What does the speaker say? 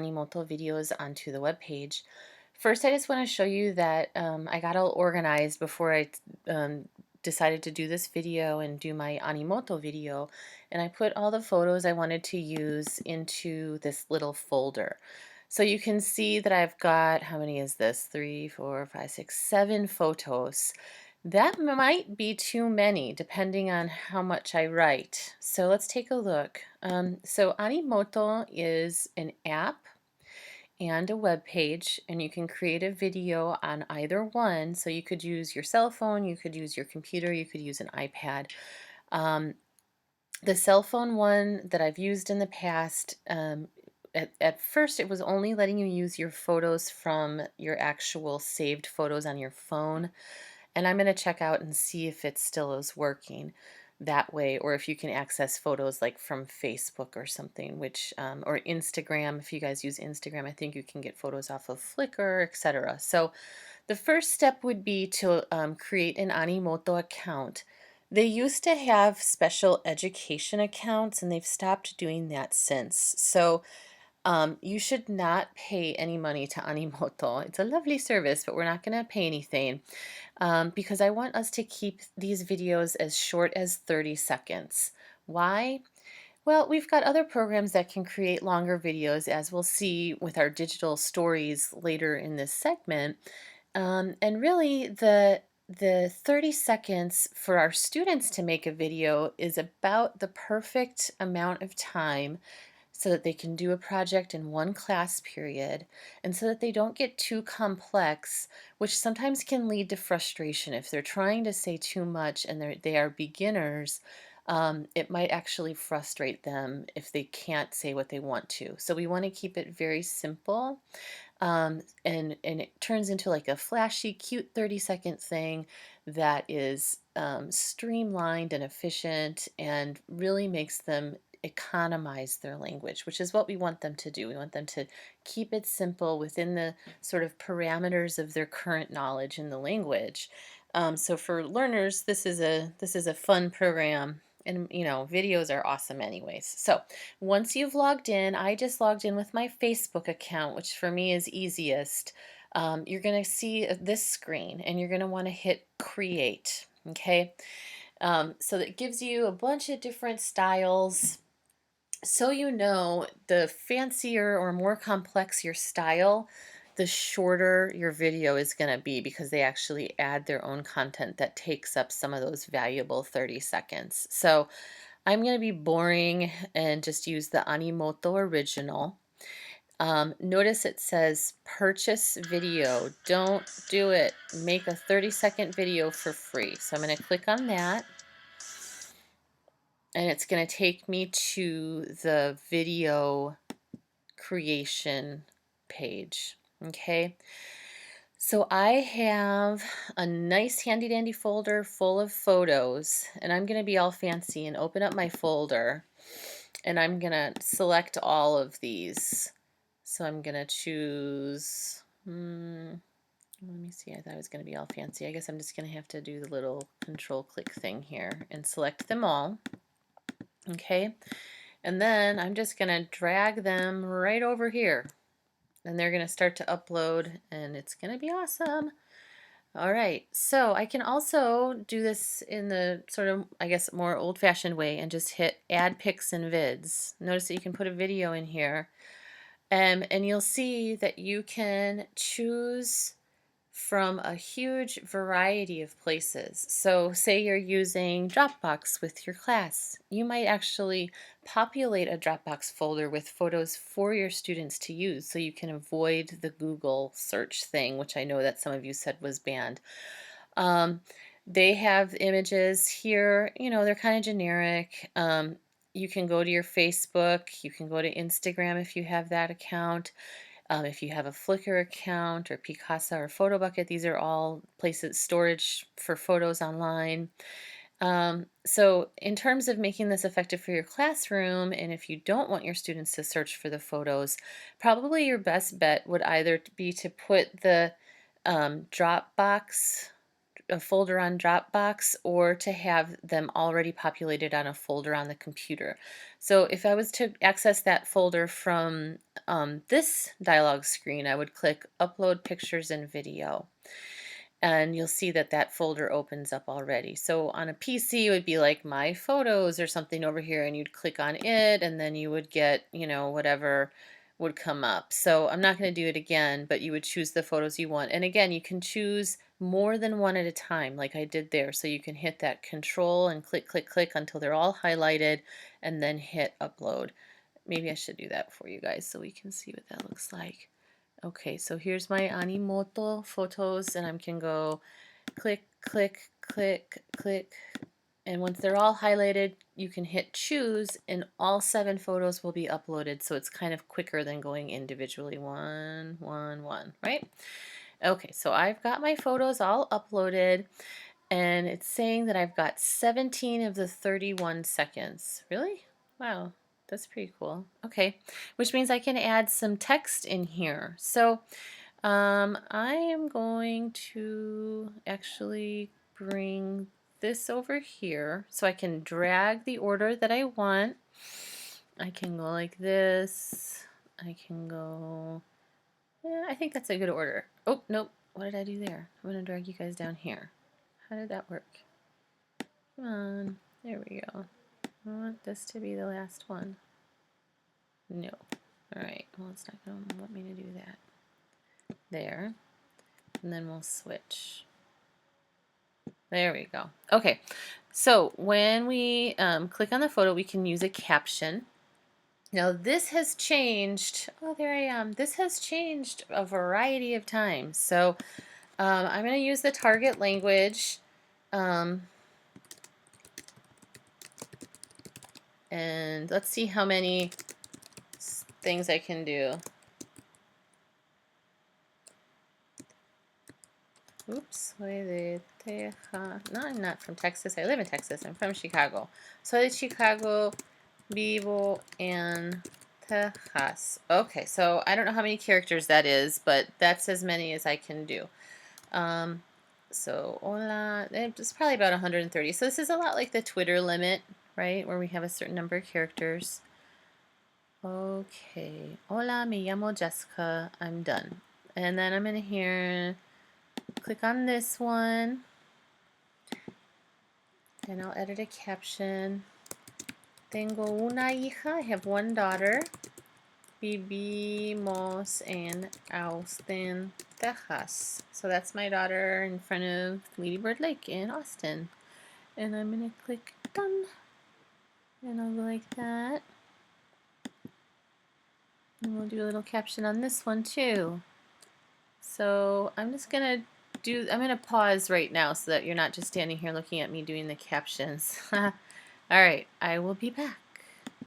Animoto videos onto the web page. First, I just want to show you that I got all organized before I decided to do this video and do my Animoto video, and I put all the photos I wanted to use into this little folder. So you can see that I've got, how many is this? 3, 4, 5, 6, 7 photos. That might be too many depending on how much I write. So let's take a look. So Animoto is an app and a web page, and you can create a video on either one. So you could use your cell phone, you could use your computer, you could use an iPad. Um, the cell phone one that I've used in the past, at first it was only letting you use your photos from your actual saved photos on your phone. And I'm going to check out and see if it still is working that way, or if you can access photos like from Facebook or something, which or Instagram. If you guys use Instagram, I think you can get photos off of Flickr, etc. So the first step would be to create an Animoto account. They used to have special education accounts, and they've stopped doing that since. So you should not pay any money to Animoto. It's a lovely service, but we're not going to pay anything because I want us to keep these videos as short as 30 seconds. Why? Well, we've got other programs that can create longer videos, as we'll see with our digital stories later in this segment. And really, the 30 seconds for our students to make a video is about the perfect amount of time so that they can do a project in one class period, and so that they don't get too complex, which sometimes can lead to frustration. If they're trying to say too much and they are beginners, it might actually frustrate them if they can't say what they want to. So we want to keep it very simple, and it turns into like a flashy, cute 30-second thing that is streamlined and efficient and really makes them economize their language, which is what we want them to do. We want them to keep it simple within the sort of parameters of their current knowledge in the language. So for learners, this is a fun program, and videos are awesome anyways. So once you've logged in, I just logged in with my Facebook account, which for me is easiest. You're going to see this screen, and you're going to want to hit create. Okay, so that gives you a bunch of different styles. So the fancier or more complex your style, the shorter your video is going to be, because they actually add their own content that takes up some of those valuable 30 seconds. So I'm going to be boring and just use the Animoto original. Notice it says purchase video. Don't do it. Make a 30-second video for free. So I'm going to click on that, and it's going to take me to the video creation page. Okay, so I have a nice handy dandy folder full of photos, and I'm going to be all fancy and open up my folder, and I'm going to select all of these. So I'm going to choose, let me see, I thought it was going to be all fancy. I guess I'm just going to have to do the little control click thing here and select them all. Okay, and then I'm just going to drag them right over here, and they're going to start to upload, and it's going to be awesome. All right, so I can also do this in the sort of, I guess, more old-fashioned way and just hit add pics and vids. Notice that you can put a video in here, and you'll see that you can choose from a huge variety of places. So say you're using Dropbox with your class. You might actually populate a Dropbox folder with photos for your students to use, so you can avoid the Google search thing, which I know that some of you said was banned. They have images here, they're kind of generic. You can go to your Facebook, you can go to Instagram if you have that account. If you have a Flickr account or Picasa or PhotoBucket, these are all places, storage for photos online. So in terms of making this effective for your classroom, and if you don't want your students to search for the photos, probably your best bet would either be to put the Dropbox a folder on Dropbox or to have them already populated on a folder on the computer. So if I was to access that folder from this dialog screen, I would click Upload Pictures and Video. And you'll see that that folder opens up already. So on a PC, it would be like My Photos or something over here, and you'd click on it, and then you would get, you know, whatever would come up. So I'm not going to do it again, but you would choose the photos you want. And again, you can choose more than one at a time, like I did there. So you can hit that Control and click, click, click until they're all highlighted, and then hit Upload. Maybe I should do that for you guys so we can see what that looks like. Okay, so here's my Animoto photos, and I can go click, click, click, click, and once they're all highlighted, you can hit choose, and all 7 photos will be uploaded, so it's kind of quicker than going individually, one, right? Okay, so I've got my photos all uploaded, and it's saying that I've got 17 of the 31 seconds. Really? Wow, that's pretty cool. Okay, which means I can add some text in here. So I am going to actually bring this over here so I can drag the order that I want. I can go like this. I can go, yeah, I think that's a good order. Oh, nope. What did I do there? I'm going to drag you guys down here. How did that work? Come on. There we go. I want this to be the last one. No. Alright. Well, it's not going to want me to do that. There. And then we'll switch. There we go. Okay. So when we click on the photo, we can use a caption. Now this has changed. Oh, there I am. This has changed a variety of times. So I'm going to use the target language. And let's see how many things I can do. Oops, soy de Texas. No, I'm not from Texas. I live in Texas. I'm from Chicago. Soy de Chicago, vivo en Texas. Okay, so I don't know how many characters that is, but that's as many as I can do. So, hola, it's probably about 130. So this is a lot like the Twitter limit, right, where we have a certain number of characters. Okay, hola, me llamo Jessica. I'm done. And then I'm in here, click on this one, and I'll edit a caption. Tengo una hija. I have one daughter. Vivimos en Austin, Texas. So that's my daughter in front of Lady Bird Lake in Austin. And I'm going to click done. And I'll go like that. And we'll do a little caption on this one too. So I'm just going to I'm going to pause right now so that you're not just standing here looking at me doing the captions. All right, I will be back.